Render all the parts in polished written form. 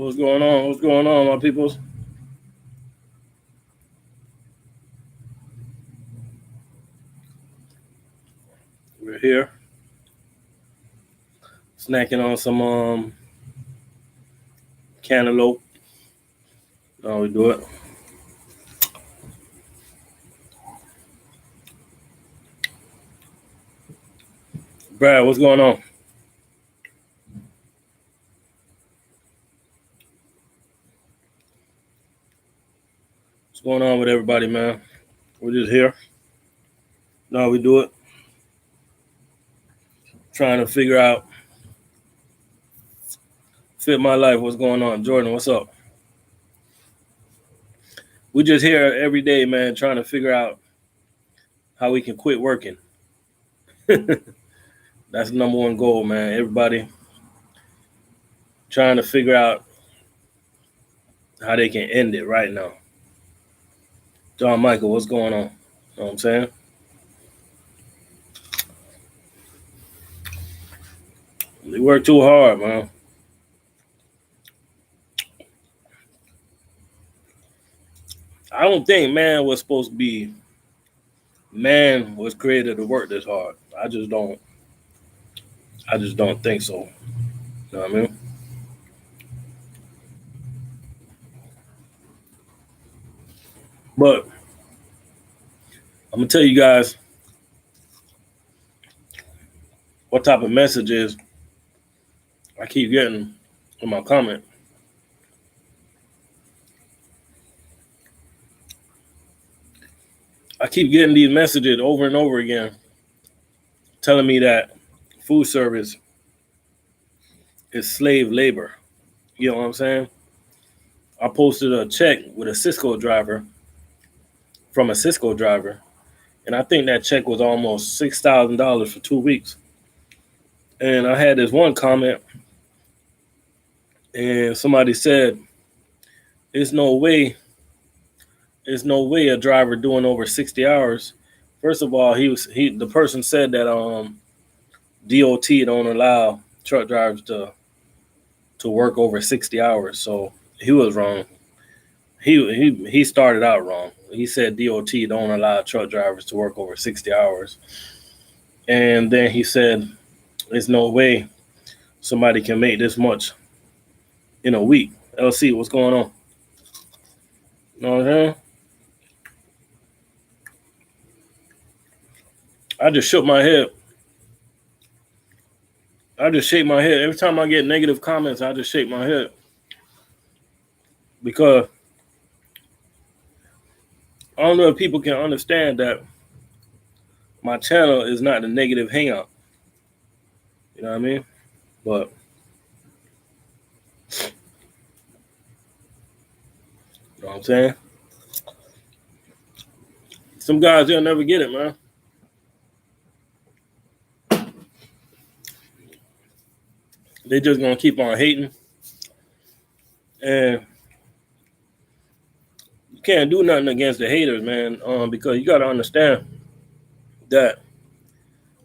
What's going on? What's going on, my peoples? We're here snacking on some cantaloupe. How we do it. Brad, what's going on? What's going on with everybody, man? We're just here. No, we do it. Trying to figure out fit my life. What's going on? Jordan, what's up? We just here every day, man, trying to figure out how we can quit working. That's the number one goal, man. Everybody trying to figure out how they can end it right now. John Michael, what's going on? You know what I'm saying? They work too hard, man. I don't think man was created to work this hard. I just don't think so. You know what I mean? But I'm gonna tell you guys what type of messages I keep getting in my comment. I keep getting these messages over and over again telling me that food service is slave labor. You know what I'm saying? I posted a check with a Cisco driver from a Cisco driver, and I think that check was almost $6,000 for 2 weeks. And I had this one comment, and somebody said, "There's no way a driver doing over 60 hours." First of all, the person said that DOT don't allow truck drivers to work over 60 hours, so he was wrong. He started out wrong. He said DOT don't allow truck drivers to work over 60 hours, and then he said there's no way somebody can make this much in a week. LC, what's going on? You know what I'm saying? I just shook my head. I just shake my head. Every time I get negative comments, I just shake my head. Because I don't know if people can understand that my channel is not a negative hangout. You know what I mean? But you know what I'm saying? Some guys, they'll never get it, man. They just gonna keep on hating. And you can't do nothing against the haters, man. Because you gotta understand that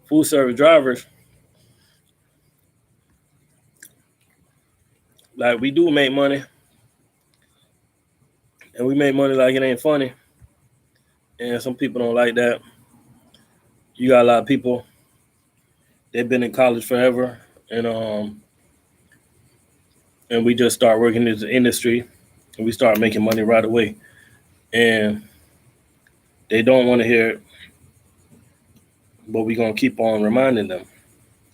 food service drivers, like, we do make money. And we make money like it ain't funny. And some people don't like that. You got a lot of people, they've been in college forever, and we just start working in the industry and we start making money right away. And they don't want to hear it, but we're gonna keep on reminding them.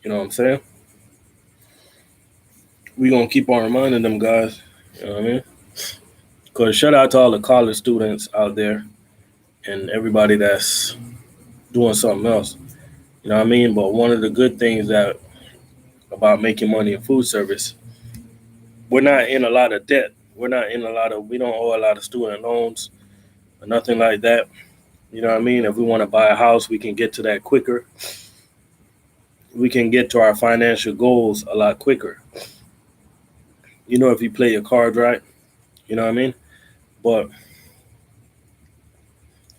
You know what I'm saying? We're gonna keep on reminding them, guys. You know what I mean? Because shout out to all the college students out there and everybody that's doing something else. You know what I mean? But one of the good things that about making money in food service, we're not in a lot of debt. We don't owe a lot of student loans or nothing like that. You know what I mean? If we want to buy a house, we can get to that quicker. We can get to our financial goals a lot quicker. You know, if you play your cards right, you know what I mean? But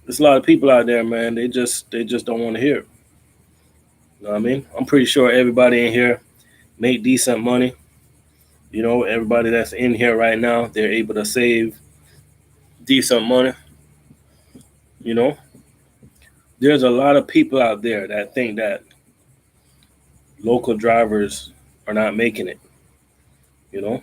there's a lot of people out there, man. They just don't want to hear it. You know what I mean? I'm pretty sure everybody in here make decent money. You know, everybody that's in here right now, they're able to save decent money. You know, there's a lot of people out there that think that local drivers are not making it. You know,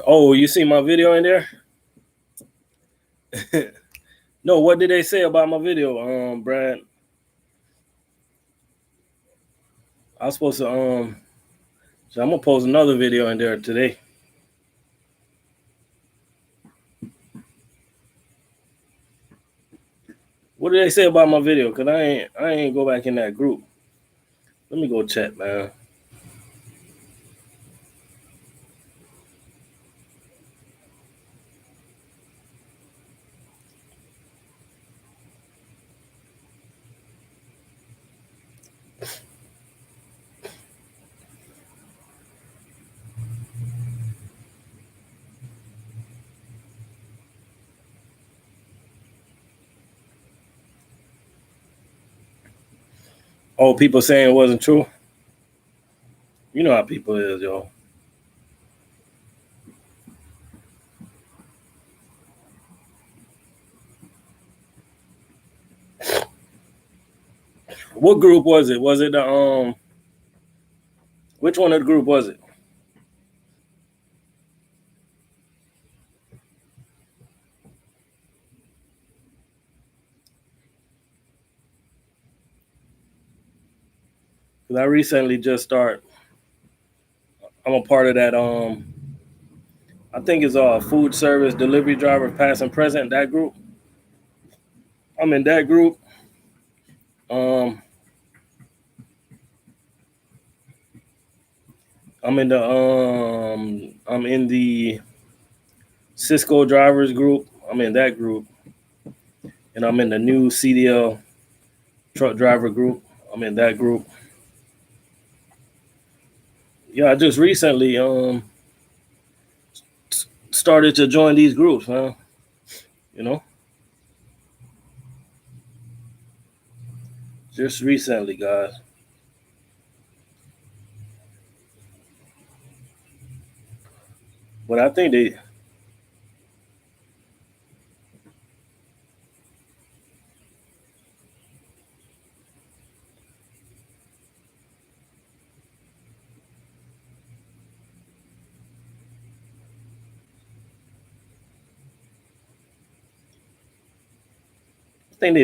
oh, you see my video in there? No, what did they say about my video, Brad? I was supposed to so I'm gonna post another video in there today. What did they say about my video? Cause I ain't go back in that group. Let me go check, man. Oh, people saying it wasn't true. You know how people is, yo. What group was it? Was it the which one of the group was it? Cause I recently just start. I'm a part of that. I think it's food service delivery driver past and present. That group. I'm in that group. Um, I'm in the Cisco drivers group. I'm in that group, and I'm in the new CDL truck driver group. I'm in that group. Yeah, I just recently started to join these groups, man. You know, just recently, guys. But I think they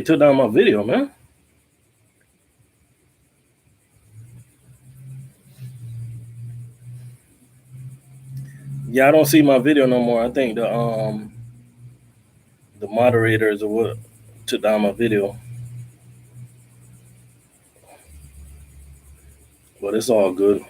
took down my video, man. Yeah, I don't see my video no more. I think the moderators or what took down my video, but it's all good.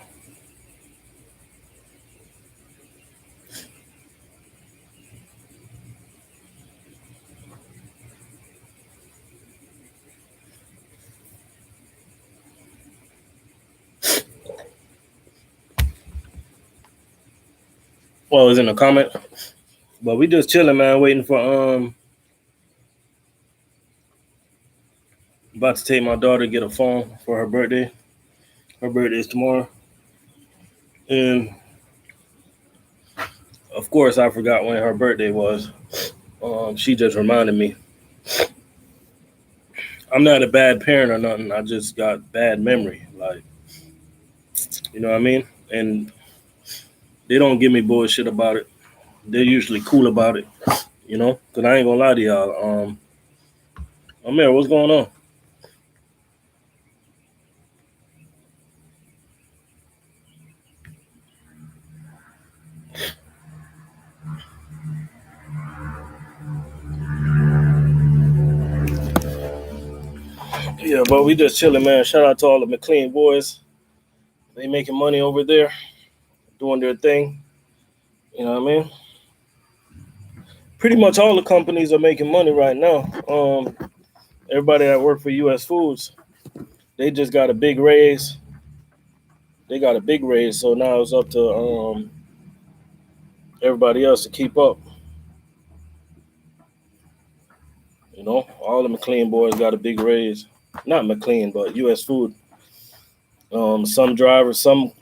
Well, it's in the comment, but we just chilling, man, waiting for about to take my daughter to get a phone for her birthday. Her birthday is tomorrow, and of course, I forgot when her birthday was. She just reminded me. I'm not a bad parent or nothing. I just got bad memory, like you know what I mean. And they don't give me bullshit about it. They're usually cool about it, you know. Cause I ain't gonna lie to y'all. Amir, what's going on? Yeah, but we just chilling, man. Shout out to all the McLean boys. They making money over there, doing their thing. You know what I mean? Pretty much all the companies are making money right now. Everybody that work for U.S. Foods, they just got a big raise. They got a big raise, so now it's up to everybody else to keep up. You know, all the McLean boys got a big raise. Not McLean, but U.S. Food. Some drivers, some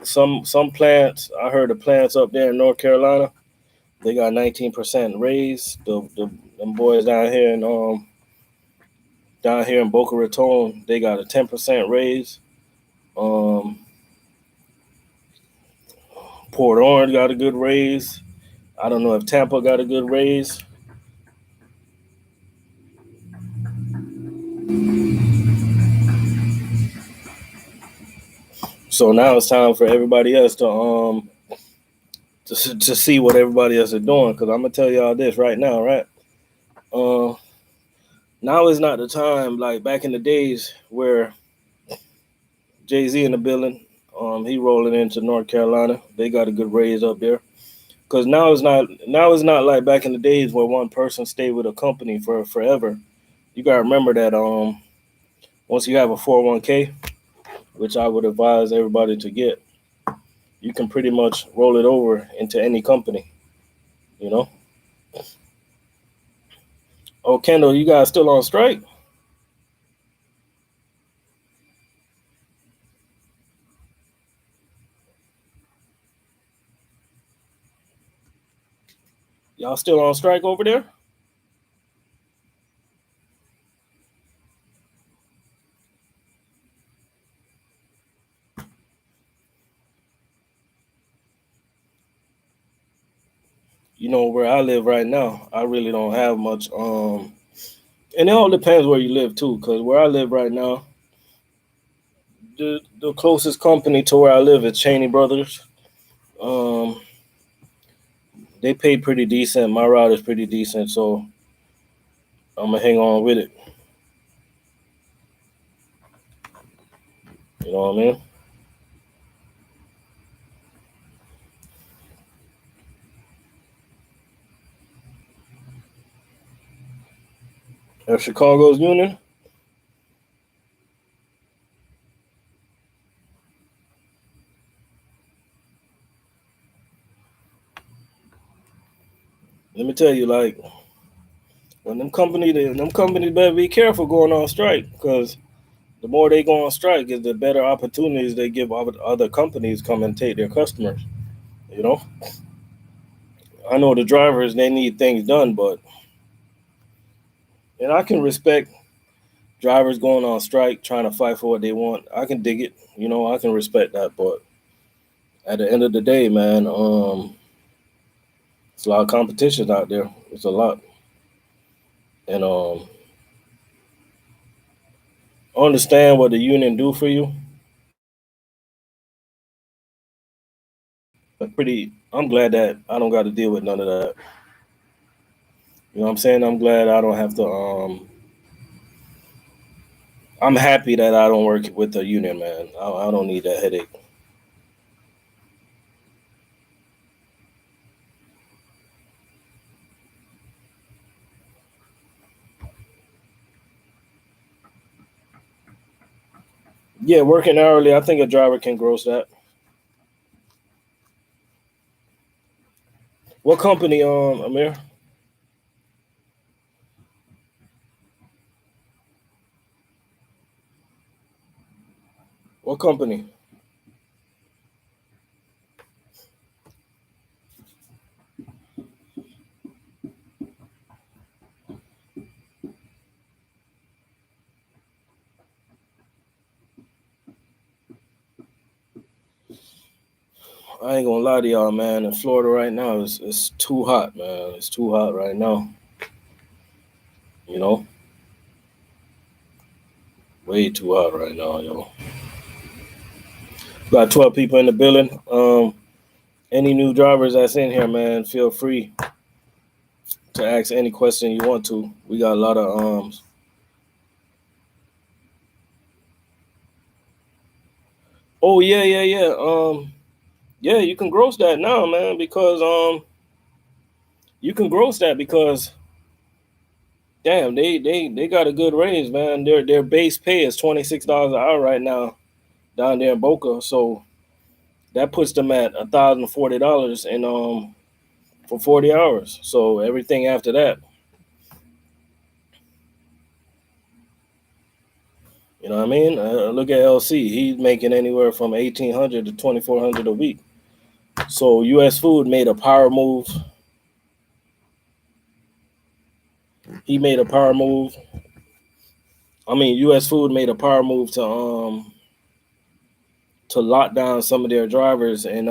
plants. I heard the plants up there in North Carolina, they got 19% raise. The them boys down here in Boca Raton, they got a 10% raise. Um, Port Orange got a good raise. I don't know if Tampa got a good raise. So now it's time for everybody else to see what everybody else is doing. Because I'm gonna tell y'all this right now, right? Uh, Now is not the time like back in the days where Jay-Z in the building. He rolling into North Carolina. They got a good raise up there. Because now is not like back in the days where one person stayed with a company for forever. You gotta remember that once you have a 401k, which I would advise everybody to get, you can pretty much roll it over into any company. You know. Oh, Kendall, you guys still on strike? Y'all still on strike over there? You know where I live right now, I really don't have much. And it all depends where you live too. Because where I live right now, the closest company to where I live is Cheney Brothers. Um, they pay pretty decent. My route is pretty decent, so I'm gonna hang on with it. You know what I mean? If Chicago's union, let me tell you, like when them companies better be careful going on strike because the more they go on strike, is the better opportunities they give other companies come and take their customers. You know, I know the drivers they need things done, but and I can respect drivers going on strike trying to fight for what they want. I can dig it. You know, I can respect that, but at the end of the day, man, it's a lot of competition out there. It's a lot, and understand what the union do for you. But I'm glad that I don't got to deal with none of that. You know what I'm saying? I'm glad I don't have to. I'm happy that I don't work with the union, man. I don't need that headache. Yeah, working hourly, I think a driver can gross that. What company, Amir? What company? I ain't gonna lie to y'all, man. In Florida right now, it's too hot, man. It's too hot right now. You know, way too hot right now, yo. Got 12 people in the building. Any new drivers that's in here, man, feel free to ask any question you want to. We got a lot of Oh yeah, yeah, yeah. Yeah, you can gross that now, man, because you can gross that because damn, they got a good raise, man. Their base pay is $26 an hour right now down there in Boca, so that puts them at $1,040 and for 40 hours. So everything after that, You know what I mean? Look at LC. He's making anywhere from 1,800 to 2,400 a week. So U.S. Food made a power move. He made a power move. I mean, U.S. Food made a power move to lock down some of their drivers, and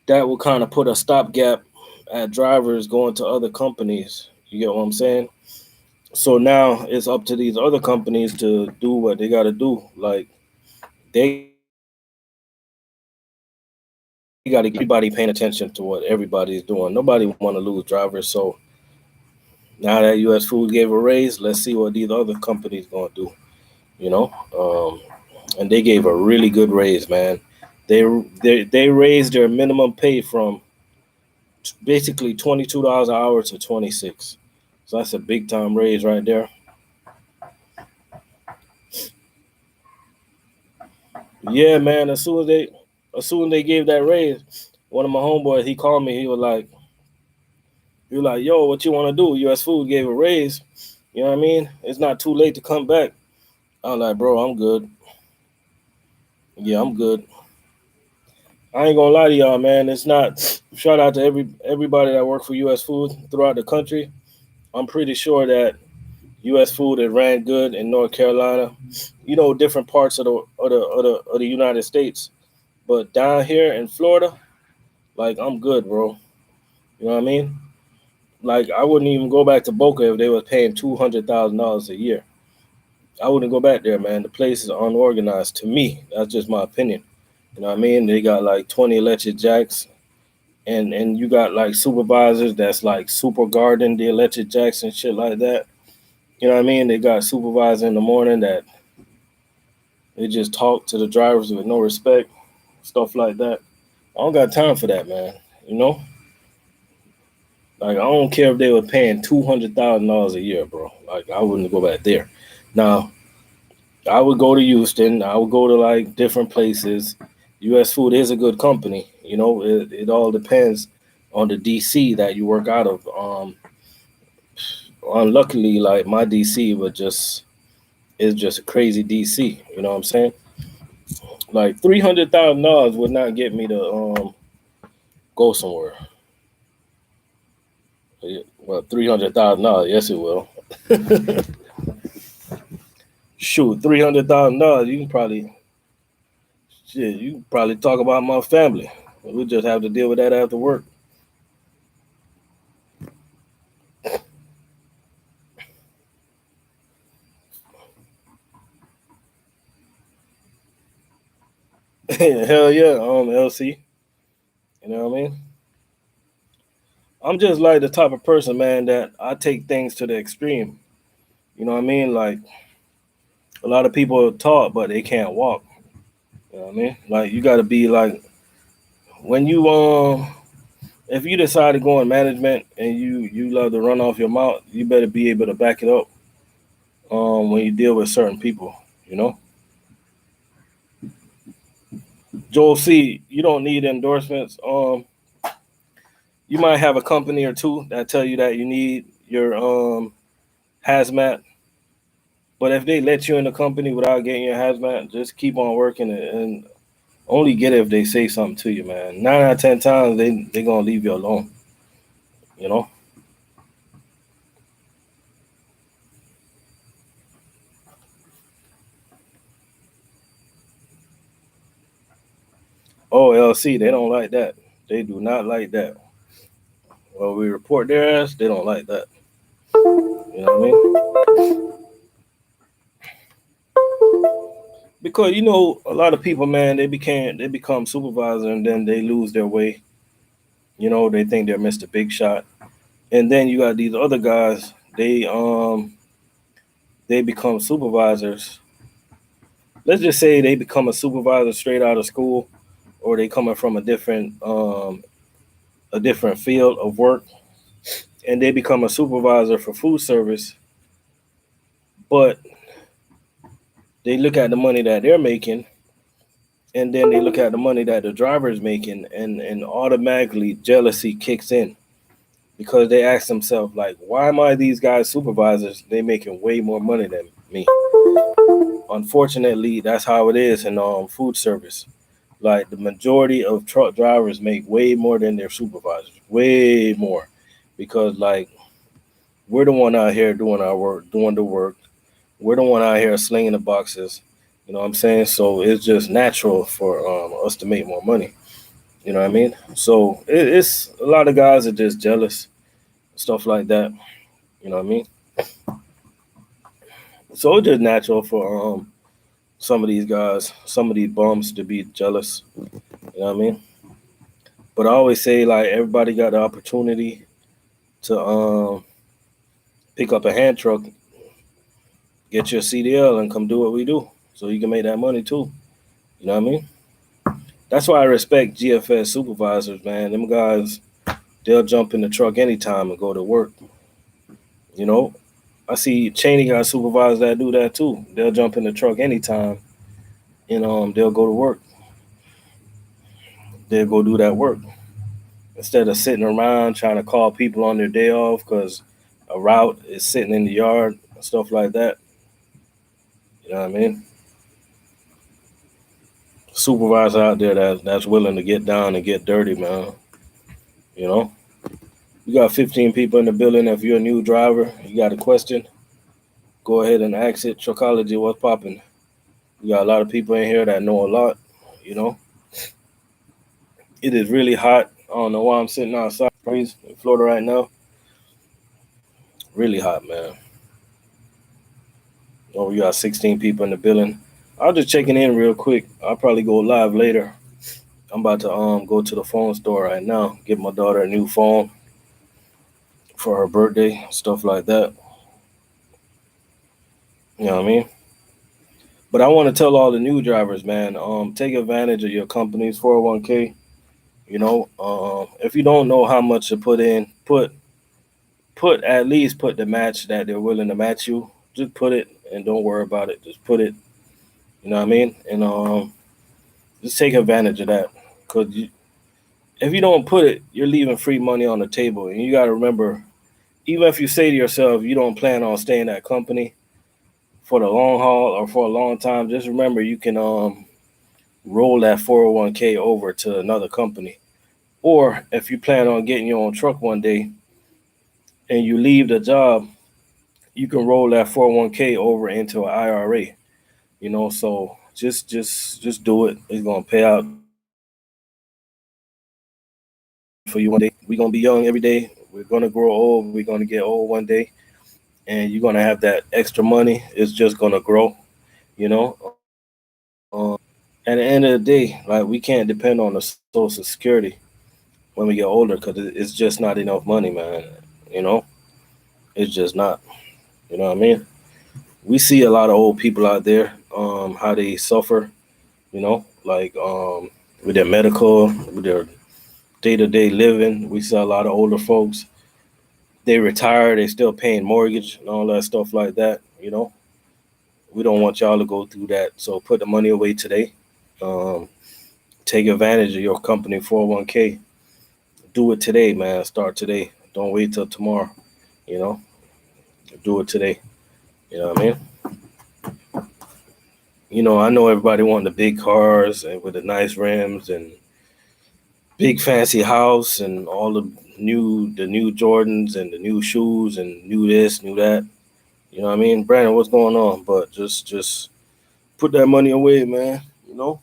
that will kind of put a stopgap at drivers going to other companies. You get what I'm saying? So now it's up to these other companies to do what they got to do. Like they got to get everybody paying attention to what everybody's doing. Nobody want to lose drivers. So now that U.S. Food gave a raise, let's see what these other companies gonna do. You know, and they gave a really good raise, man. They raised their minimum pay from basically $22 an hour to 26. So that's a big time raise right there. Yeah, man. As soon as they gave that raise, one of my homeboys he called me. He was like, yo, what you want to do? U.S. Food gave a raise. You know what I mean? It's not too late to come back. I'm like, bro, I'm good. Yeah, I'm good. I ain't gonna lie to y'all, man. It's not. Shout out to everybody that work for U.S. Food throughout the country. I'm pretty sure that U.S. Food had ran good in North Carolina. You know, different parts of the United States. But down here in Florida, like I'm good, bro. You know what I mean? Like I wouldn't even go back to Boca if they was paying $200,000 a year. I wouldn't go back there, man. The place is unorganized to me. That's just my opinion. You know what I mean? They got like 20 electric jacks, and you got like supervisors that's like super guarding the electric jacks and shit like that. You know what I mean? They got supervisors in the morning that they just talk to the drivers with no respect, stuff like that. I don't got time for that, man. You know, like I don't care if they were paying $200,000 a year, bro. Like I wouldn't go back there. Now I would go to Houston. I would go to like different places. U.S. Food is a good company. You know, it all depends on the DC that you work out of. Unluckily, like my DC was just is just a crazy DC. You know what I'm saying? Like $300,000 would not get me to go somewhere. Well, $300,000, yes, it will. Shoot, $300,000, you can probably talk about my family. We just have to deal with that after work. Hell yeah, LC. You know what I mean? I'm just like the type of person, man, that I take things to the extreme. You know what I mean? Like a lot of people are taught, but they can't walk. You know what I mean? Like you got to be like when you if you decide to go in management and you love to run off your mouth, you better be able to back it up when you deal with certain people. You know, Joel C, you don't need endorsements. You might have a company or two that tell you that you need your hazmat, but if they let you in the company without getting your hazmat, just keep on working and only get it if they say something to you, man. 9 out of 10 times they gonna leave you alone. You know. Oh, LC, they don't like that. They do not like that. Well, we report their ass. They don't like that. You know what I mean? Because you know a lot of people, man, they become supervisor and then they lose their way. You know, they think they're Mr. Big Shot, and then you got these other guys. They become supervisors. Let's just say they become a supervisor straight out of school, or they coming from a different field of work, and they become a supervisor for food service. But they look at the money that they're making, and then they look at the money that the driver is making, and automatically jealousy kicks in because they ask themselves like, why am I these guys supervisors? They making way more money than me. me. Unfortunately, that's how it is in food service. Like the majority of truck drivers make way more than their supervisors, way more, because like we're the one out here doing our work, doing the work. We're the one out here slinging the boxes. You know what I'm saying? So it's just natural for us to make more money. You know what I mean? So it's a lot of guys are just jealous, stuff like that. You know what I mean? So it's just natural for some of these guys, some of these bums to be jealous. You know what I mean? But I always say like everybody got the opportunity to pick up a hand truck, get your CDL, and come do what we do, so you can make that money too. You know what I mean? That's why I respect GFS supervisors, man. Them guys, they'll jump in the truck anytime and go to work. You know, I see Cheney got supervisors that do that too. They'll jump in the truck anytime and they'll go to work. They'll go do that work instead of sitting around trying to call people on their day off because a route is sitting in the yard and stuff like that. You know what I mean? Supervisor out there that's willing to get down and get dirty, man. You know, you got 15 people in the building. If you're a new driver, you got a question, go ahead and ask it. Truckology, what's popping? You got a lot of people in here that know a lot. You know, it is really hot. I don't know why I'm sitting outside in Florida right now. Really hot, man. Oh, you got 16 people in the building. I'll just checking in real quick. I'll probably go live later. I'm about to go to the phone store right now, get my daughter a new phone for her birthday, stuff like that. You know what I mean? But I want to tell all the new drivers, man, take advantage of your company's 401k. You know, if you don't know how much to put in, put at least put the match that they're willing to match you. Just put it and don't worry about it. Just put it. You know what I mean? And just take advantage of that. Cause if you don't put it, you're leaving free money on the table. And you got to remember, even if you say to yourself you don't plan on staying at company for the long haul or for a long time, just remember you can roll that 401k over to another company. Or if you plan on getting your own truck one day and you leave the job, you can roll that 401k over into an IRA. You know, so just do it. It's gonna pay out for you one day. We're gonna be young every day. We're gonna grow old. We're gonna get old one day, and you're gonna have that extra money. It's just gonna grow. You know. At the end of the day, like we can't depend on the Social Security when we get older because it's just not enough money, man. You know, it's just not. You know what I mean? We see a lot of old people out there, how they suffer. You know, like with their medical, with their day to day living. We see a lot of older folks. They retire, they still paying mortgage and all that stuff like that. You know, we don't want y'all to go through that. So put the money away today. Um, take advantage of your company 401k. Do it today, man. Start today. Don't wait till tomorrow. You know, do it today. You know what I mean? You know, I know everybody wanting the big cars and with the nice rims and big fancy house and all the new Jordans and the new shoes and new this, new that. You know what I mean? Brandon, what's going on? But just put that money away, man. You know?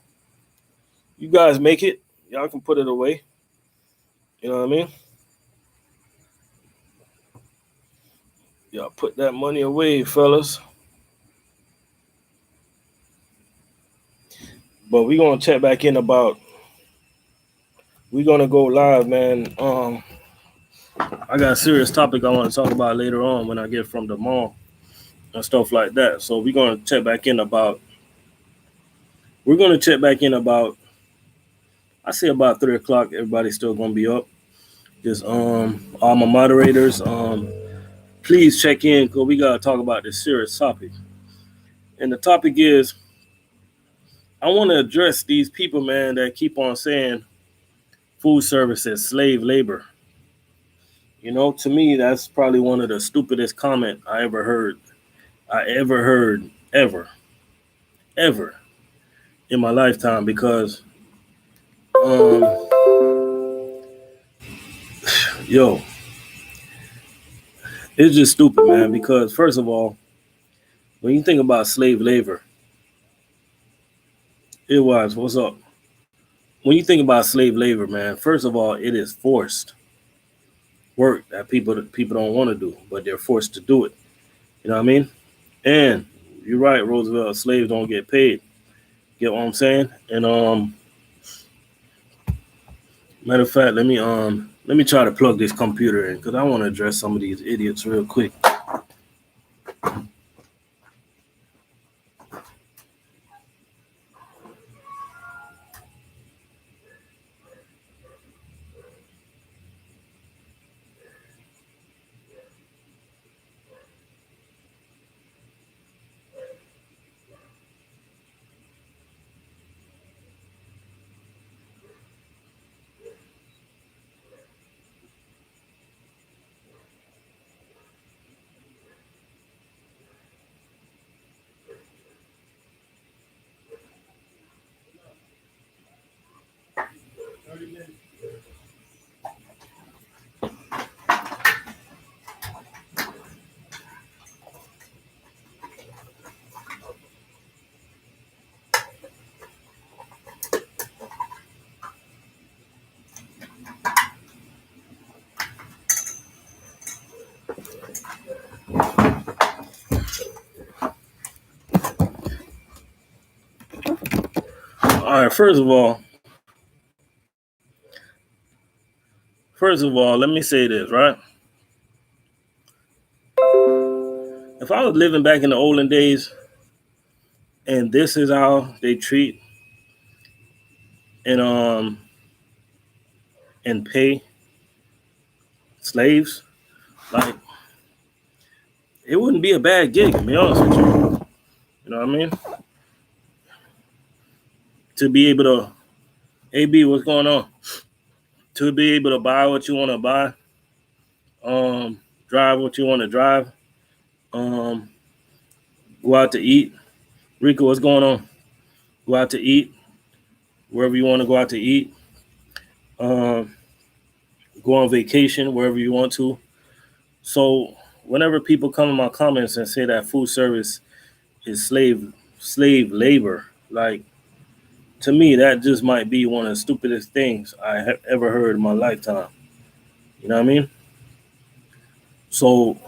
You guys make it. Y'all can put it away. You know what I mean? Y'all put that money away, fellas. But we gonna check back in about we gonna go live, man. I got a serious topic I want to talk about later on when I get from the mall and stuff like that. So we're gonna check back in about I say about 3 o'clock. Everybody's still gonna be up. Just all my moderators, please check in because we gotta talk about this serious topic. And the topic is I want to address these people, man, that keep on saying food service is slave labor. You know, to me, that's probably one of the stupidest comment I ever heard. I ever heard, ever in my lifetime. Because, um, yo, it's just stupid, man. Because first of all, when you think about slave labor, it was what's up. When you think about slave labor, man, first of all, it is forced work that people don't want to do, but they're forced to do it. You know what I mean? And you're right, Roosevelt. Slaves don't get paid. Get what I'm saying? And matter of fact, let me try to plug this computer in because I want to address some of these idiots real quick. All right, first of all, let me say this, right? If I was living back in the olden days and this is how they treat and and pay slaves, like it wouldn't be a bad gig, to be honest with you. You know what I mean? To be able to AB, what's going on? To be able to buy what you want to buy, drive what you want to drive, um, go out to eat. Rico, what's going on? Go out to eat wherever you want to go out to eat. Um, go on vacation wherever you want to. So whenever people come in my comments and say that food service is slave labor, like to me that just might be one of the stupidest things I have ever heard in my lifetime. You know what I mean? So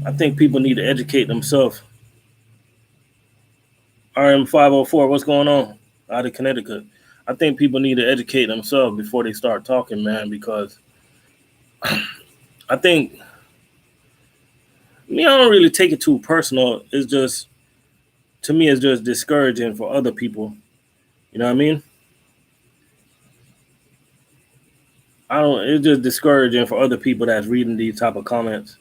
I think people need to educate themselves. RM504, what's going on out of Connecticut? I think people need to educate themselves before they start talking, man, because I think I don't really take it too personal. It's just to me, it's just discouraging for other people. You know what I mean? I don't. It's just discouraging for other people that's reading these type of comments.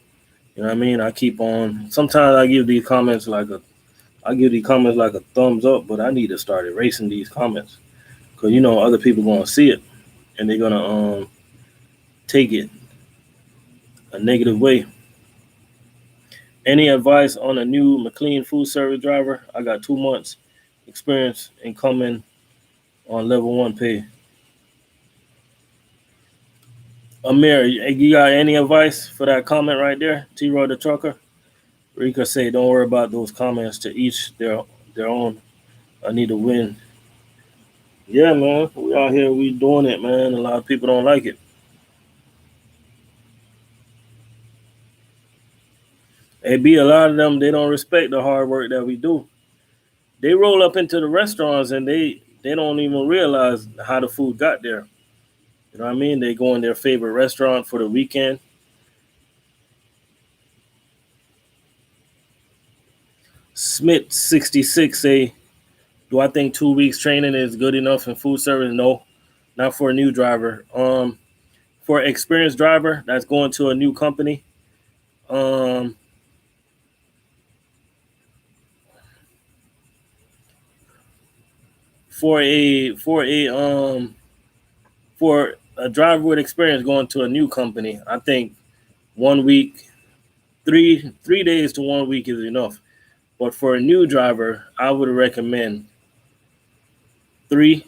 You know what I mean? I keep on. Sometimes I give these comments like a thumbs up, but I need to start erasing these comments because other people gonna see it and they're gonna take it a negative way. Any advice on a new McLean food service driver? I got 2 months experience in coming on level one pay. Amir, you got any advice for that comment right there? T-Roy the trucker. Rika say, don't worry about those comments. To each their own. I need to win. Yeah, man. We out here, we doing it, man. A lot of people don't like it. It be a lot of them. They don't respect the hard work that we do. They roll up into the restaurants and they don't even realize how the food got there. You know what I mean? They go in their favorite restaurant for the weekend. Smith 66 say, do I think 2 weeks training is good enough in food service? No, not for a new driver. For an experienced driver that's going to a new company, um, for a driver with experience going to a new company, I think 1 week Three days to 1 week is enough. But for a new driver, I would recommend 3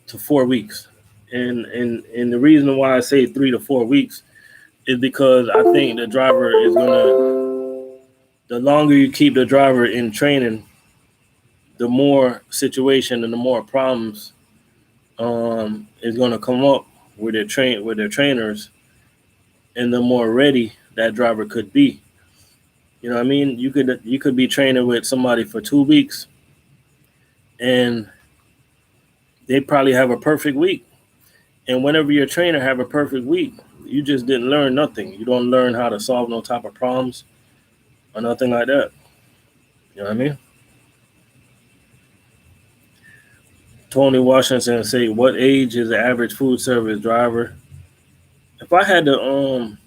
to 4 weeks. And the reason why I say 3 to 4 weeks is because I think the driver is gonna, the longer you keep the driver in training, the more situation and the more problems is gonna come up with their trainers, and the more ready that driver could be. You know what I mean? You could be training with somebody for 2 weeks, and they probably have a perfect week. And whenever your trainer have a perfect week, you just didn't learn nothing. You don't learn how to solve no type of problems or nothing like that. You know what I mean? Tony Washington say, "What age is the average food service driver?" If I had to,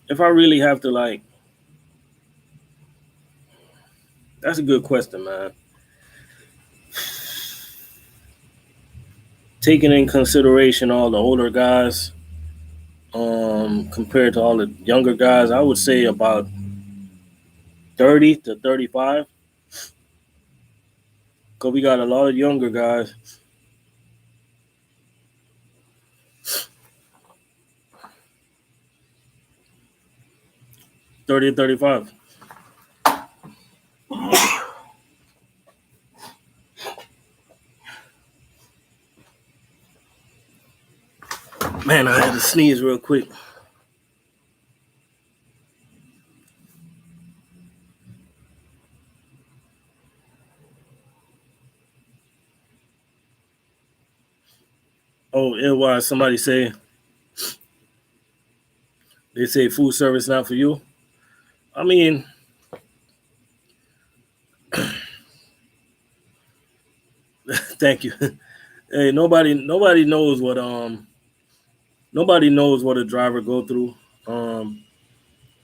if I really have to, like, that's a good question, man. Taking in consideration all the older guys, compared to all the younger guys, I would say about 30 to 35. Cause we got a lot of younger guys. 30 to 35. Man, I had to sneeze real quick. Oh, it was somebody say, they say food service not for you. I mean, thank you. Hey, nobody knows what a driver go through. Um,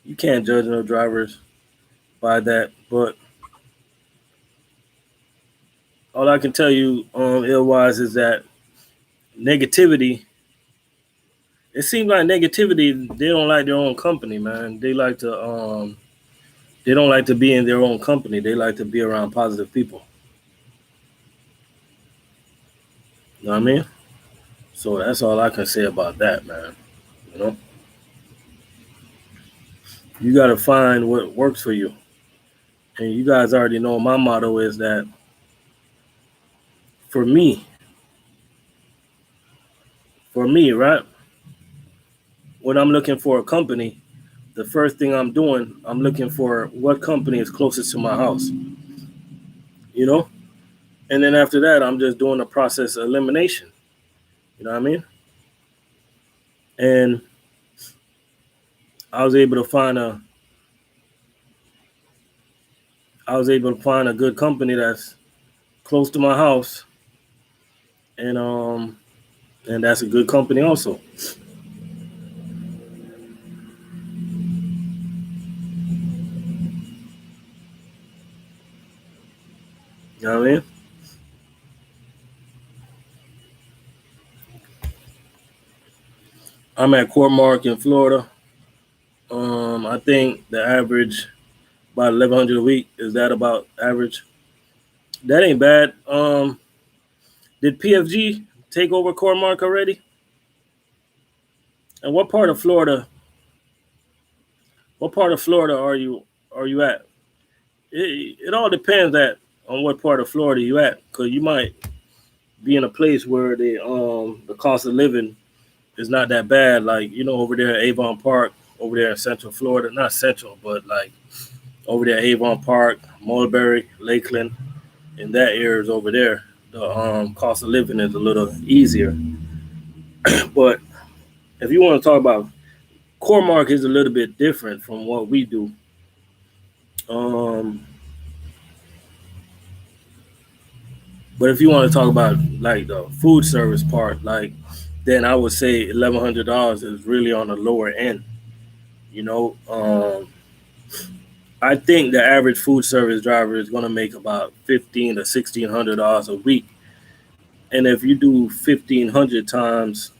you can't judge no drivers by that. But all I can tell you, Illwise, is that negativity. It seems like negativity. They don't like their own company, man. They like to. They don't like to be in their own company. They like to be around positive people. You know what I mean? So that's all I can say about that, man. You know, you got to find what works for you. And you guys already know my motto is that for me, right? When I'm looking for a company, the first thing I'm doing, I'm looking for what company is closest to my house, you know? And then after that, I'm just doing a process of elimination. You know what I mean? And I was able to find a good company that's close to my house, and that's a good company also. You know what I mean? I'm at Cormark in Florida. I think the average about 1,100 a week. Is that about average? That ain't bad. Did PFG take over Cormark already? And what part of Florida? What part of Florida are you at? It all depends on what part of Florida you at, because you might be in a place where the cost of living is not that bad. Like, over there at Avon Park, over there in Central Florida, not Central, but like over there at Avon Park, Mulberry, Lakeland, in that area is over there. The cost of living is a little easier. But if you want to talk about Cormark, is a little bit different from what we do. Um, but if you want to talk about like the food service part, like, then I would say $1,100 is really on the lower end. You know, I think the average food service driver is going to make about $1,500 to $1,600 a week, and if you do 1,500 times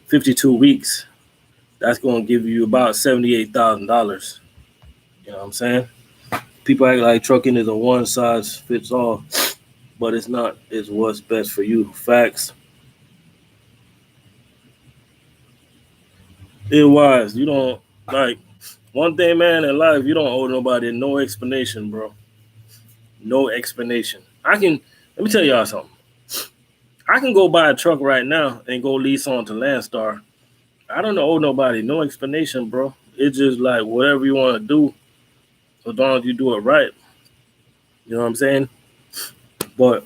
52 weeks, that's going to give you about $78,000. You know what I'm saying? People act like trucking is a one size fits all, but it's not. It's what's best for you. Facts. It was. You don't like one thing, man. In life, you don't owe nobody no explanation, bro. No explanation. I can. Let me tell y'all something. I can go buy a truck right now and go lease on to Landstar. I don't owe nobody no explanation, bro. It's just like whatever you want to do, as long as you do it right. You know what I'm saying? But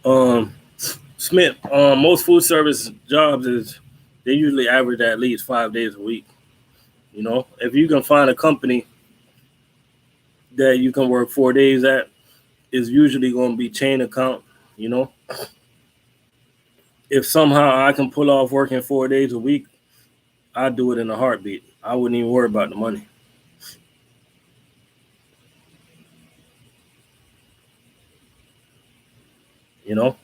um, Smith, most food service jobs is they usually average at least 5 days a week. You know, if you can find a company that you can work 4 days at, is usually going to be chain account. You know, if somehow I can pull off working 4 days a week, I'd do it in a heartbeat. I wouldn't even worry about the money. You know,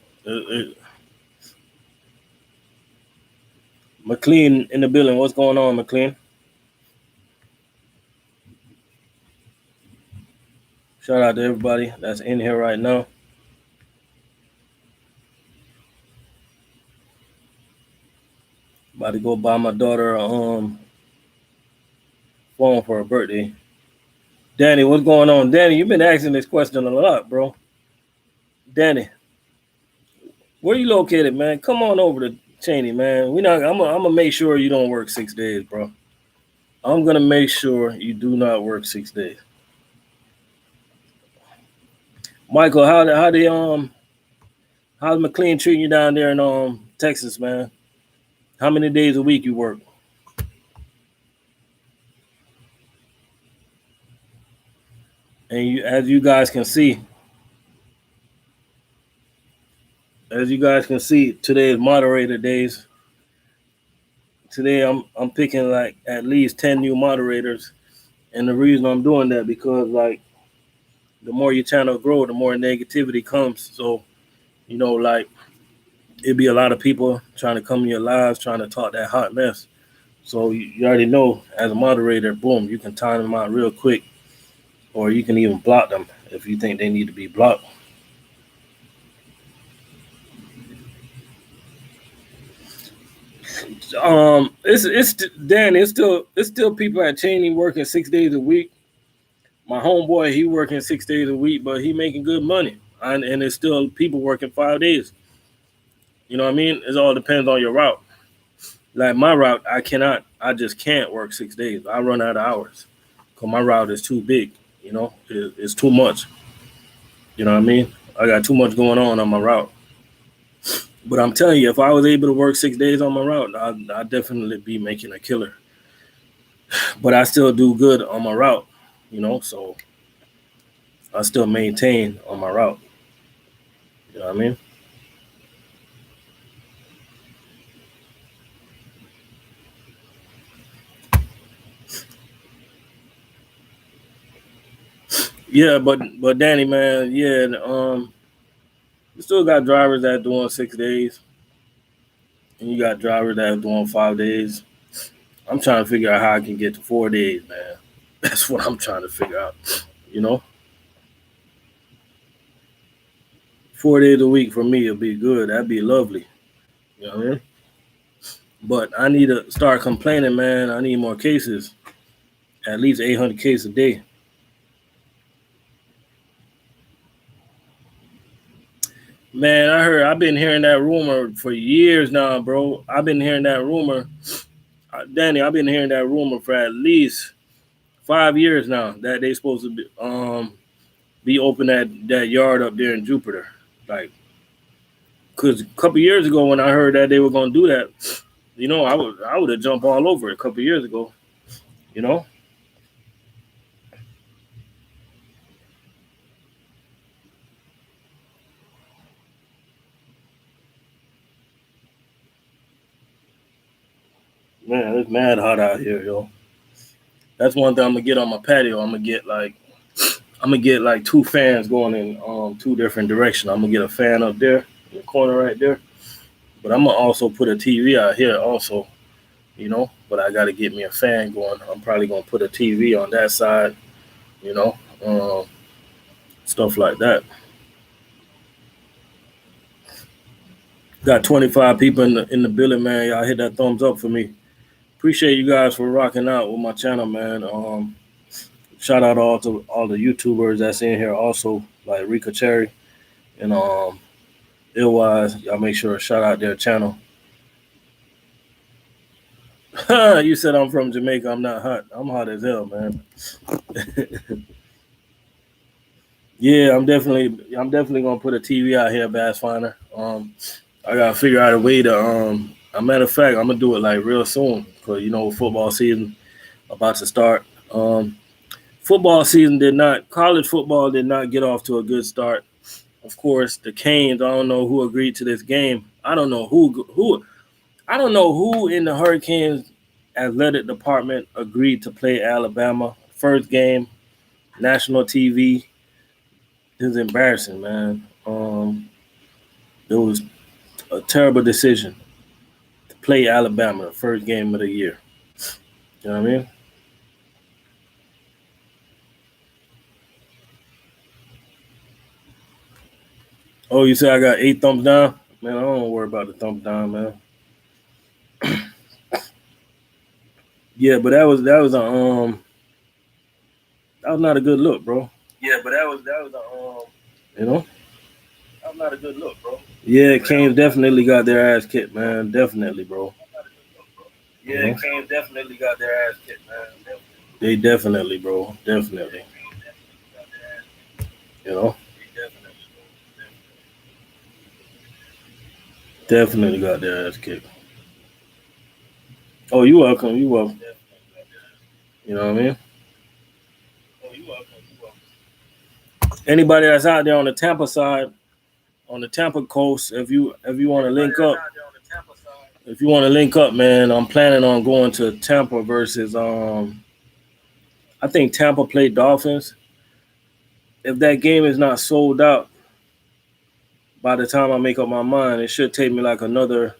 McLean in the building. What's going on, McLean? Shout out to everybody that's in here right now. About to go buy my daughter a phone for her birthday. Danny, what's going on? Danny, you've been asking this question a lot, bro. Danny, where you located, man? Come on over to Cheney, man. We not. I'm gonna make sure you don't work 6 days, bro. I'm gonna make sure you do not work 6 days. Michael, how's McLean treating you down there in Texas, man? How many days a week you work? And as you guys can see, today is moderator days. Today I'm picking like at least 10 new moderators, and the reason I'm doing that because like the more your channel grow, the more negativity comes. So like it'd be a lot of people trying to come in your lives, trying to talk that hot mess. So you already know as a moderator, boom, you can time them out real quick, or you can even block them if you think they need to be blocked. It's Dan. It's still people at Cheney working 6 days a week. My homeboy, he working 6 days a week, but he making good money, and it's still people working 5 days. You know what I mean? It all depends on your route. Like my route, I just can't work 6 days. I run out of hours because my route is too big. It's too much. You know what I mean? I got too much going on my route. But I'm telling you, if I was able to work 6 days on my route, I'd definitely be making a killer. But I still do good on my route, so I still maintain on my route. You know what I mean? Yeah, but Danny, man, yeah, you still got drivers that doing 6 days, and you got drivers that are doing 5 days. I'm trying to figure out how I can get to 4 days, man. That's what I'm trying to figure out. You know, 4 days a week for me would be good. That'd be lovely. You know what I mean? But I need to start complaining, man. I need more cases, at least 800 cases a day. Man, I've been hearing that rumor for years now, bro. I've been hearing that rumor. Danny, I've been hearing that rumor for at least 5 years now that they supposed to be open that yard up there in Jupiter. Like, cause a couple years ago when I heard that they were gonna do that, I would have jumped all over it a couple years ago. You know, man, it's mad hot out here, yo. That's one thing I'm gonna get on my patio. I'm gonna get like I'm gonna get like two fans going in two different directions. I'm gonna get a fan up there in the corner right there, but I'm gonna also put a TV out here also, you know. But I gotta get me a fan going. I'm probably gonna put a TV on that side, you know, stuff like that. Got 25 people in the building, man. Y'all hit that thumbs up for me. Appreciate you guys for rocking out with my channel, man. Shout out all to all the YouTubers that's in here also, like Rika Cherry and Illwise. Y'all make sure to shout out their channel. You said I'm from Jamaica. I'm not hot. I'm hot as hell, man. Yeah, I'm definitely gonna put a TV out here, Bass Finder. I gotta figure out a way to a matter of fact, I'm gonna do it like real soon because you know football season about to start. College football did not get off to a good start. Of course, the Canes. I don't know who agreed to this game. I don't know who in the Hurricanes athletic department agreed to play Alabama first game, national TV. It was embarrassing, man. It was a terrible decision to play Alabama the first game of the year. You know what I mean? Oh, you say I got 8 thumbs down? Man, I don't worry about the thumbs down, man. Yeah, but that was not a good look, bro. Yeah, but that was you know that was not a good look, bro. Yeah, Canes definitely got their ass kicked, man. Definitely, bro. Yeah, Canes definitely got their ass kicked, man. They definitely, bro. Definitely. You know, definitely got their ass kicked. Oh, you welcome. You welcome. You know what I mean? Anybody that's out there on the Tampa side, on the Tampa coast, if you want to link up, if you want to link up, man, I'm planning on going to Tampa versus I think Tampa played Dolphins. If that game is not sold out by the time I make up my mind, it should take me like another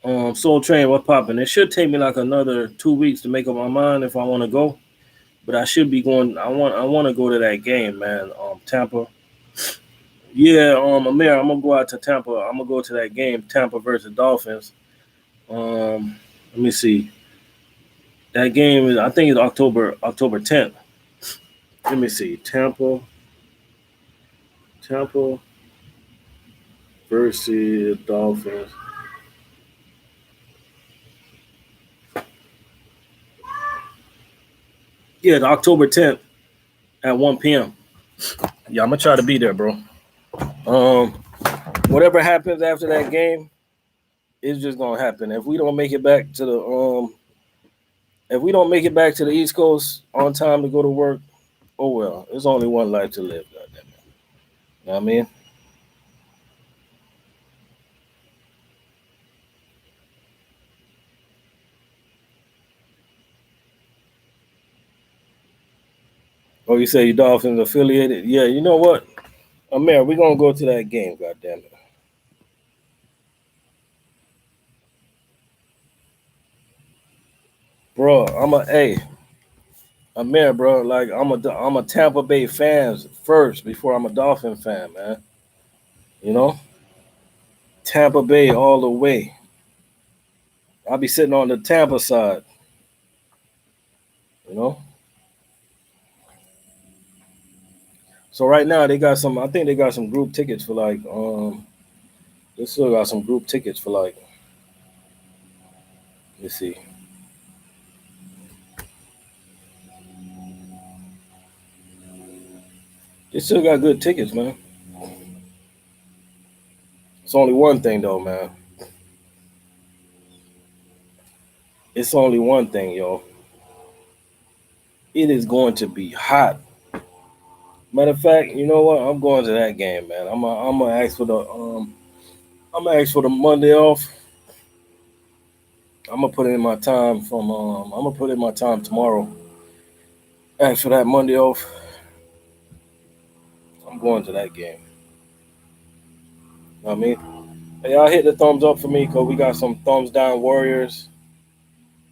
Soul Train, what popping? It should take me like another 2 weeks to make up my mind if I want to go. But I should be going. I want to go to that game, man. Tampa. Yeah, Amir, I'm gonna go out to Tampa. I'm gonna go to that game, Tampa versus Dolphins. Let me see. That game is, I think it's October 10th. Let me see. Tampa versus Dolphins. Yeah, October 10th at 1 p.m. Yeah, I'm gonna try to be there, bro. Um, whatever happens after that game, it's just gonna happen. If we don't make it back to the East Coast on time to go to work, oh well. There's only one life to live, goddamn it. You know what I mean? Oh, you say you Dolphins affiliated? Yeah, you know what? Amir, we're gonna go to that game, goddamn it. Bro, Amir, bro, like I'm a Tampa Bay fan first before I'm a Dolphin fan, man. You know? Tampa Bay all the way. I'll be sitting on the Tampa side, you know? So right now they got some I think they got some group tickets for like they still got some group tickets for like let's see. They still got good tickets, man. It's only one thing though, man. It's only one thing, yo. It is going to be hot. Matter of fact, you know what? I'm going to that game, man. I'm gonna ask for the I'm gonna ask for the Monday off. I'm gonna put in my time from I'm gonna put in my time tomorrow. Ask for that Monday off. I'm going to that game. You know what I mean? Hey, y'all hit the thumbs up for me because we got some thumbs down warriors.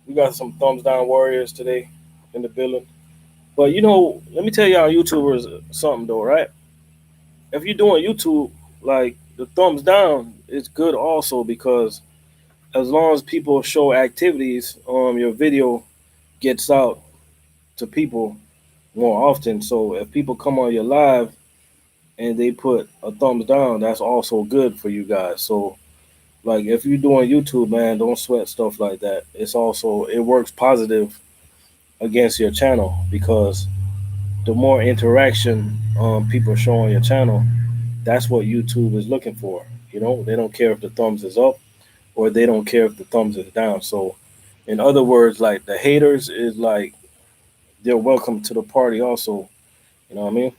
We got some thumbs down warriors today in the building. But let me tell y'all YouTubers something though, right? If you're doing YouTube, like the thumbs down is good also because as long as people show activities, your video gets out to people more often. So if people come on your live and they put a thumbs down, that's also good for you guys. So like if you're doing YouTube, man, don't sweat stuff like that. It works positive against your channel because the more interaction people show on your channel, that's what YouTube is looking for. They don't care if the thumbs is up or they don't care if the thumbs is down. So in other words, like the haters is like they're welcome to the party also. You know what I mean?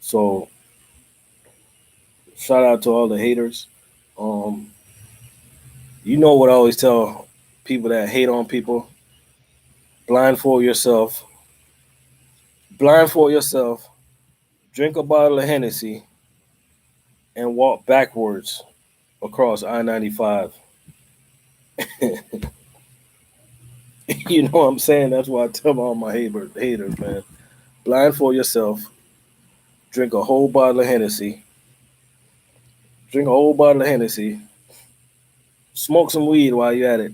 So shout out to all the haters. Um, you know what I always tell people that hate on people: blindfold yourself, blindfold yourself, drink a bottle of Hennessy, and walk backwards across I-95. You know what I'm saying? That's why I tell all my haters, man. Blindfold yourself, drink a whole bottle of Hennessy, drink a whole bottle of Hennessy, smoke some weed while you're at it,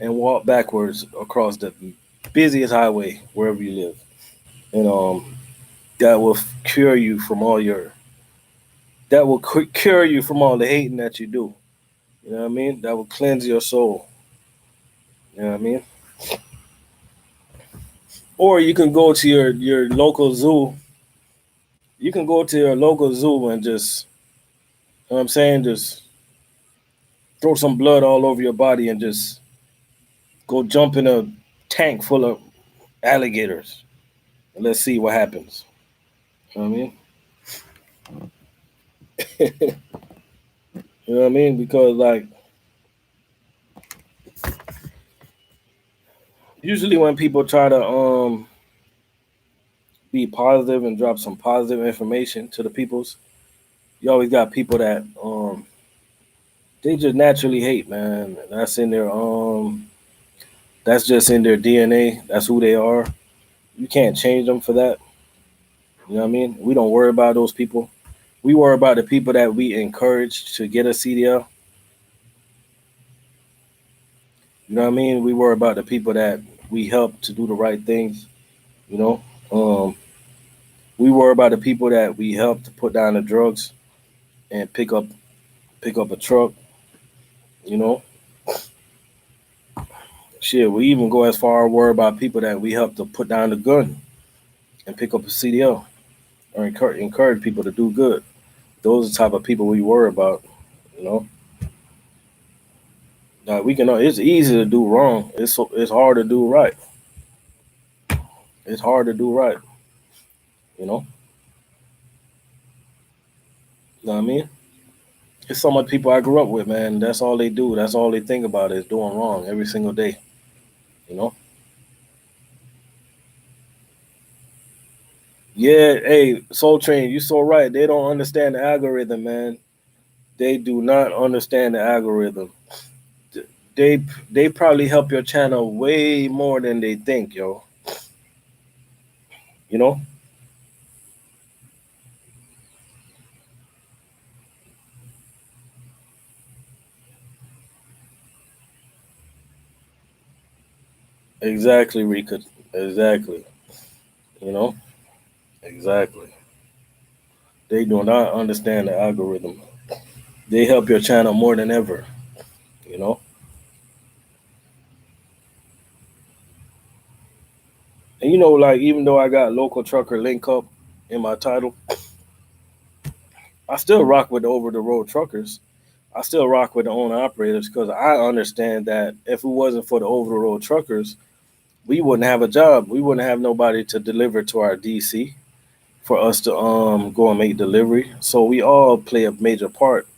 and walk backwards across the busiest highway wherever you live. And that will cure you from all your that will cure you from all the hating that you do. You know what I mean? That will cleanse your soul. You know what I mean? Or you can go to your local zoo. You can go to your local zoo and just, you know what I'm saying, just throw some blood all over your body and just go jump in a tank full of alligators. And let's see what happens. You know what I mean? You know what I mean? Because like usually when people try to be positive and drop some positive information to the peoples, you always got people that they just naturally hate, man. That's just in their DNA. That's who they are. You can't change them for that. You know what I mean? We don't worry about those people. We worry about the people that we encourage to get a CDL. You know what I mean? We worry about the people that we help to do the right things. You know, um, we worry about the people that we help to put down the drugs and pick up a truck. You know, shit. We even go as far as worry about people that we help to put down the gun and pick up a CDL or encourage people to do good. Those are the type of people we worry about. You know, now we can. It's easy to do wrong. It's hard to do right. It's hard to do right. You know, know what I mean? It's so much people I grew up with, man. That's all they do. That's all they think about is doing wrong every single day. You know? Yeah, hey, Soul Train, you so right. They don't understand the algorithm, man. They do not understand the algorithm. They they probably help your channel way more than they think, yo. You know? Exactly, Rika. Exactly. You know? Exactly. They do not understand the algorithm. They help your channel more than ever. You know? And like even though I got local trucker link up in my title, I still rock with the over the road truckers. I still rock with the owner operators because I understand that if it wasn't for the over the road truckers, we wouldn't have a job. We wouldn't have nobody to deliver to our DC for us to go and make delivery. So we all play a major part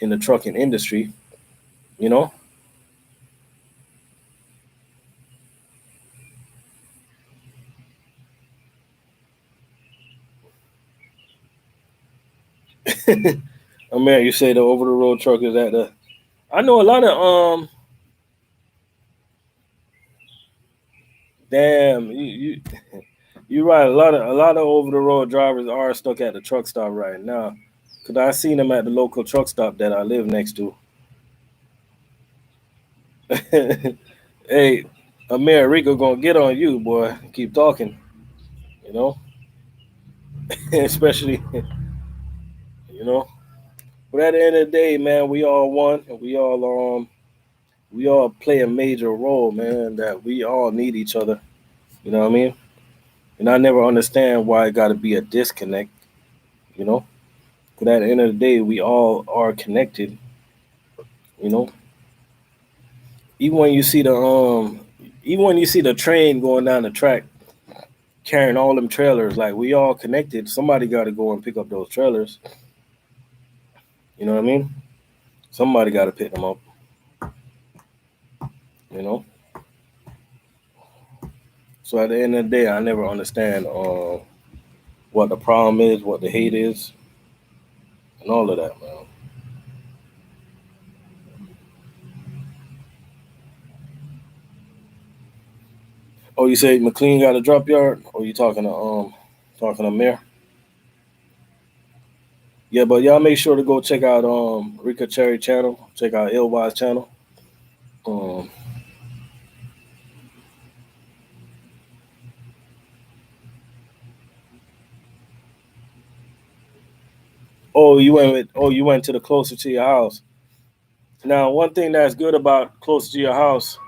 in the trucking industry, you know? Oh man, you say the over the road truck is at the. I know a lot of Damn, you you're right. A lot of over the road drivers are stuck at the truck stop right now. Cause I seen them at the local truck stop that I live next to. Hey, America gonna get on you, boy. Keep talking, you know. Especially, you know. But at the end of the day, man, we all one, and we all play a major role, man. That we all need each other. You know what I mean? And I never understand why it got to be a disconnect. You know, but at the end of the day, we all are connected. You know, even when you see even when you see the train going down the track carrying all them trailers, like we all connected. Somebody got to go and pick up those trailers. You know what I mean? Somebody got to pick them up. You know. So at the end of the day, I never understand what the problem is, what the hate is, and all of that, man. Oh, you say McLean got a drop yard? Or you talking to Mayor? Yeah, but y'all make sure to go check out Rika Cherry channel, check out Illwise channel. Um, you went to the closer to your house. Now, one thing that's good about closer to your house,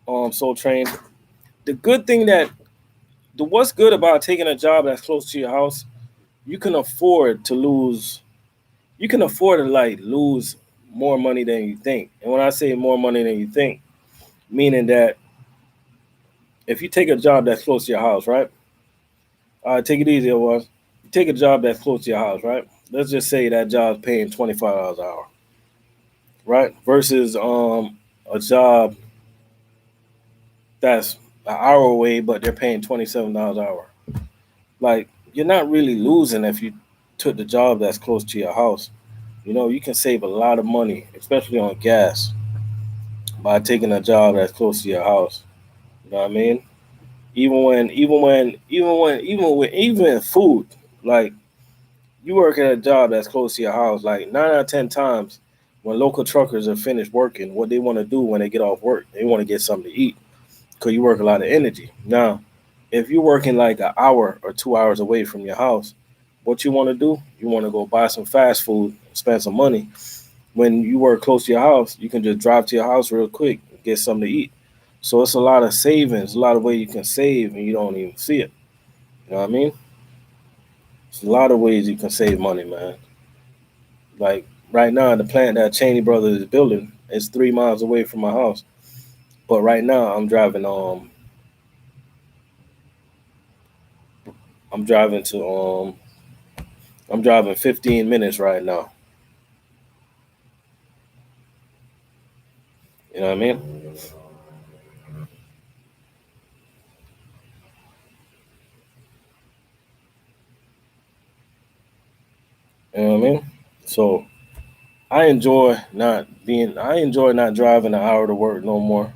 Soul Train, the good thing that the what's good about taking a job that's close to your house, you can afford to lose. You can afford to like lose more money than you think. And when I say more money than you think, meaning that if you take a job that's close to your house, right? Take it easy, it was. You take a job that's close to your house, right? Let's just say that job's paying $25 an hour, right? Versus a job that's an hour away, but they're paying $27 an hour. Like you're not really losing if you took the job that's close to your house. You know, you can save a lot of money, especially on gas, by taking a job that's close to your house. You know what I mean? Even food, like you work at a job that's close to your house, like 9 out of 10 times, when local truckers are finished working, what they want to do when they get off work, they want to get something to eat because you work a lot of energy. Now, if you're working like an hour or 2 hours away from your house, what you want to do? You want to go buy some fast food, spend some money. When you work close to your house, you can just drive to your house real quick, and get something to eat. So it's a lot of savings, a lot of ways you can save, and you don't even see it. You know what I mean? It's a lot of ways you can save money, man. Like right now, the plant that Cheney Brothers is building is 3 miles away from my house. But right now, I'm driving to I'm driving 15 minutes right now. You know what I mean? You know what I mean? So I enjoy not driving an hour to work no more.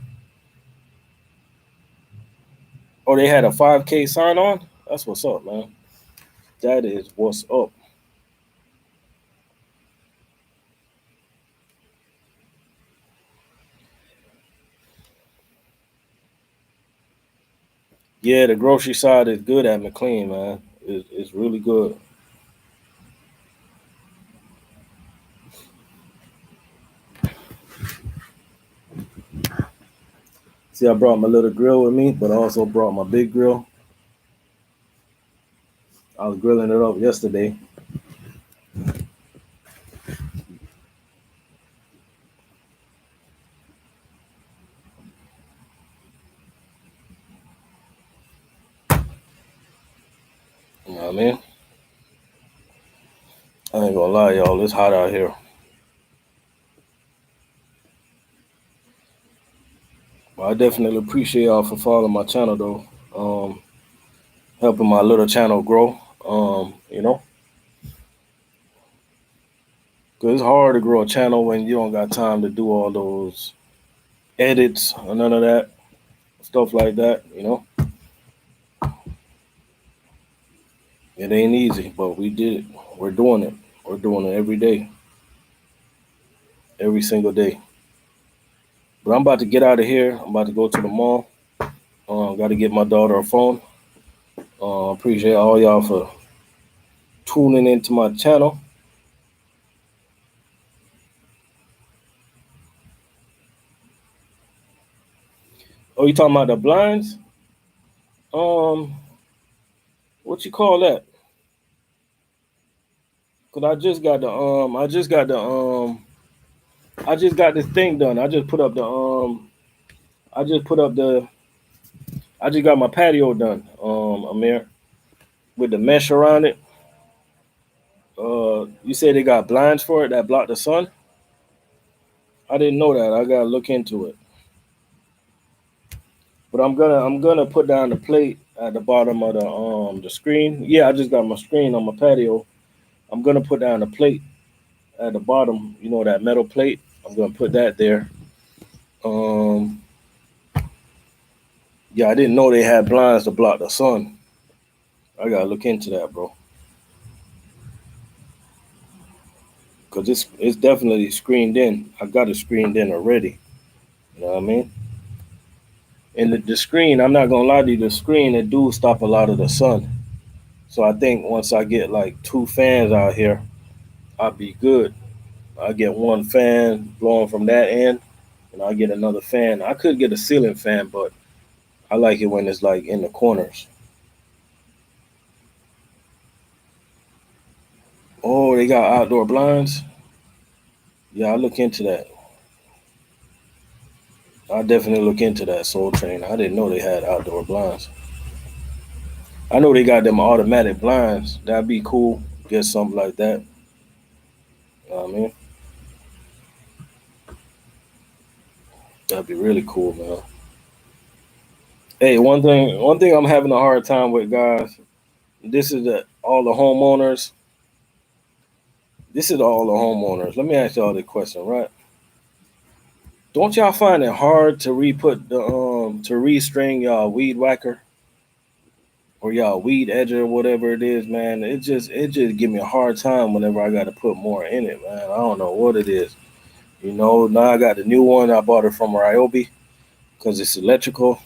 Oh, they had a 5K sign on? That's what's up, man. That is what's up. Yeah, the grocery side is good at McLean, man. It's really good. See, I brought my little grill with me, but I also brought my big grill. I was grilling it up yesterday. You know what I mean? I ain't gonna lie, y'all. It's hot out here. But I definitely appreciate y'all for following my channel, though. Helping my little channel grow. You know, Cause it's hard to grow a channel when you don't got time to do all those edits or none of that stuff like that. It ain't easy, but we did it. We're doing it. We're doing it every day, every single day. But I'm about to get out of here. I'm about to go to the mall. Got to get my daughter a phone. Appreciate all y'all for tuning into my channel. Oh, you talking about the blinds? Um, what you call that? Cause I just got this thing done. I just put up the, I just got my patio done. Amir, with the mesh around it. You said they got blinds for it that block the sun. I didn't know that. I gotta look into it. But I'm gonna put down the plate at the bottom of the screen. Yeah, I just got my screen on my patio. I'm gonna put down the plate at the bottom. You know that metal plate. I'm gonna put that there. Um, yeah, I didn't know they had blinds to block the sun. I gotta look into that, bro. Cause it's definitely screened in. I got it screened in already. You know what I mean? And the screen, I'm not gonna lie to you, the screen it do stop a lot of the sun. So I think once I get like two fans out here, I'll be good. I get one fan blowing from that end, and I get another fan. I could get a ceiling fan, but I like it when it's like in the corners. Oh, they got outdoor blinds. Yeah, I look into that. I definitely look into that Soul Train. I didn't know they had outdoor blinds. I know they got them automatic blinds. That'd be cool. Get something like that. You know what I mean? That'd be really cool, man. Hey, one thing I'm having a hard time with, guys. This is all the homeowners. This is all the homeowners. Let me ask y'all the question, right? Don't y'all find it hard to re-put the to restring y'all weed whacker or y'all weed edger or whatever it is, man? It just give me a hard time whenever I got to put more in it, man. I don't know what it is. Now I got the new one. I bought it from Ryobi because it's electrical.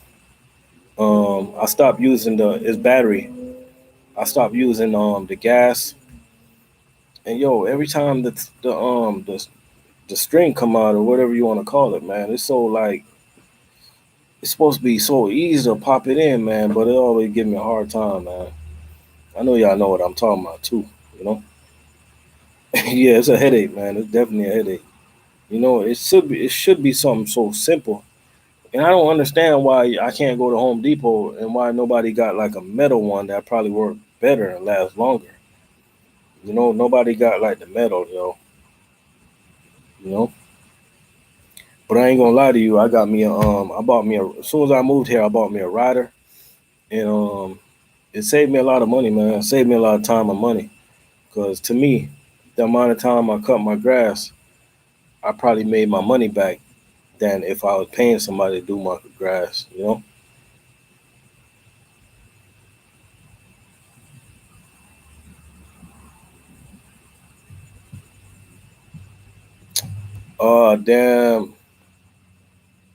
I stopped using its battery. I stopped using the gas. And yo, every time the string come out or whatever you want to call it, man, it's so like it's supposed to be so easy to pop it in, man, but it always give me a hard time, man. I know y'all know what I'm talking about too, you know? Yeah, it's a headache, man. It's definitely a headache. It should be something so simple. And I don't understand why I can't go to Home Depot and why nobody got like a metal one that probably work better and last longer. Nobody got like the metal, you know. But I ain't gonna lie to you, I bought me as soon as I moved here, I bought me a rider, and it saved me a lot of money, man. It saved me a lot of time and money. Cause to me, the amount of time I cut my grass, I probably made my money back than if I was paying somebody to do my grass. Oh damn,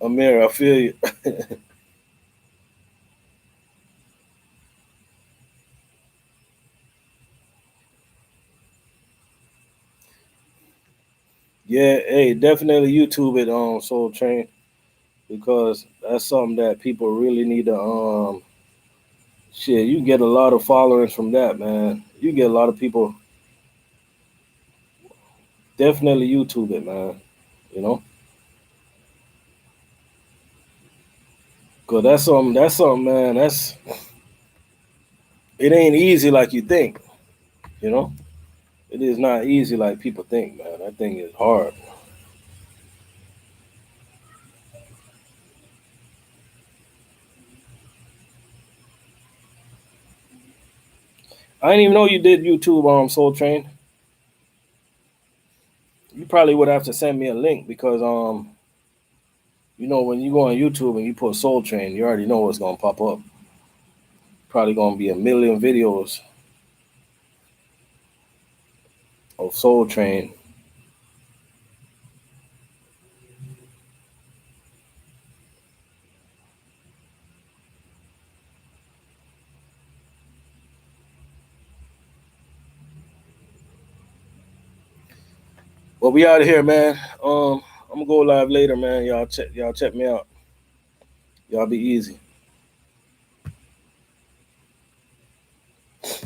Amir, I feel you. Yeah, hey, definitely YouTube it on Soul Train because that's something that people really need to shit. You get a lot of followers from that, man. You get a lot of people. Definitely YouTube it, man. You know, cause that's something, man. It ain't easy like you think. You know, it is not easy like people think, man. That thing is hard. I didn't even know you did YouTube on Soul Train. You probably would have to send me a link because when you go on YouTube and you put Soul Train, you already know what's gonna pop up. Probably gonna be a million videos of Soul Train. But we out of here, man. I'm gonna go live later, man. Y'all check me out. Y'all be easy.